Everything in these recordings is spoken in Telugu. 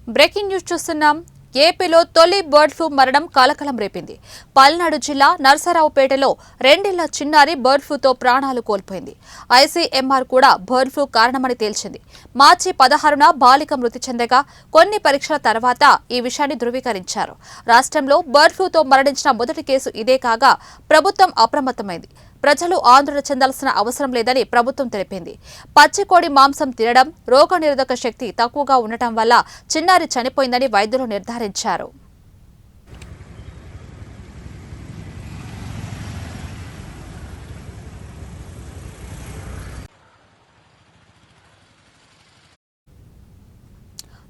బ్రేకింగ్ న్యూస్ చూస్తున్నాం. ఏపీలో తొలి బర్డ్ ఫ్లూ మరణం కలకలం రేపింది. పల్నాడు జిల్లా నర్సరావుపేటలో 2 ఏళ్ల చిన్నారి బర్డ్ ఫ్లూతో ప్రాణాలు కోల్పోయింది. ఐసీఎంఆర్ కూడా బర్డ్ ఫ్లూ కారణమని తేల్చింది. మార్చి 16న బాలిక మృతి చెందగా కొన్ని పరీక్షల తర్వాత ఈ విషయాన్ని ధృవీకరించారు. రాష్ట్రంలో బర్డ్ ఫ్లూతో మరణించిన మొదటి కేసు ఇదే కాగా ప్రభుత్వం అప్రమత్తమైంది. ప్రజలు ఆందోళన చెందాల్సిన అవసరం లేదని ప్రభుత్వం తెలిపింది. పచ్చికోడి మాంసం తినడం, రోగనిరోధక శక్తి తక్కువగా ఉండటం వల్ల చిన్నారి చనిపోయిందని వైద్యులు నిర్ధారించారు.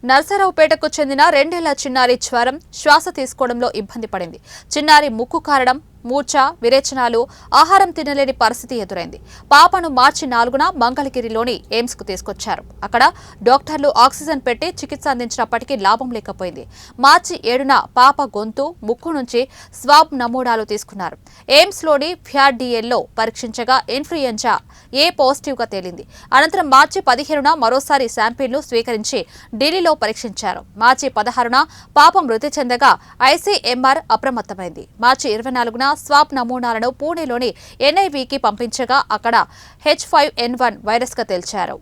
నర్సరావుపేటకు చెందిన 2 ఏళ్ల చిన్నారి జ్వరం, శ్వాస తీసుకోవడంలో ఇబ్బంది పడింది. చిన్నారి ముక్కు కారడం, మూర్ఛ, విరేచనాలు, ఆహారం తినలేని పరిస్థితి ఎదురైంది. పాపను మార్చి 4న మంగళగిరిలోని ఎయిమ్స్ కు తీసుకొచ్చారు. అక్కడ డాక్టర్లు ఆక్సిజన్ పెట్టి చికిత్స అందించినప్పటికీ లాభం లేకపోయింది. మార్చి 7న పాప గొంతు, ముక్కు నుంచి స్వాబ్ నమూనాలు తీసుకున్నారు. ఎయిమ్స్ లోని ఫ్యాడిఎల్లో పరీక్షించగా ఇన్ఫ్లుయెంజా ఏ పాజిటివ్ గా తేలింది. అనంతరం మార్చి 15న మరోసారి శాంపిల్ను స్వీకరించి ఢిల్లీలో పరీక్షించారు. మార్చి 16న పాప మృతి చెందగా ఐసీఎంఆర్ అప్రమత్తమైంది. మార్చి 24న స్వాబ్ నమూనాలను పూణేలోని ఎన్ఐవికి పంపించగా అక్కడ H5N1 వైరస్ గా తేల్చారు.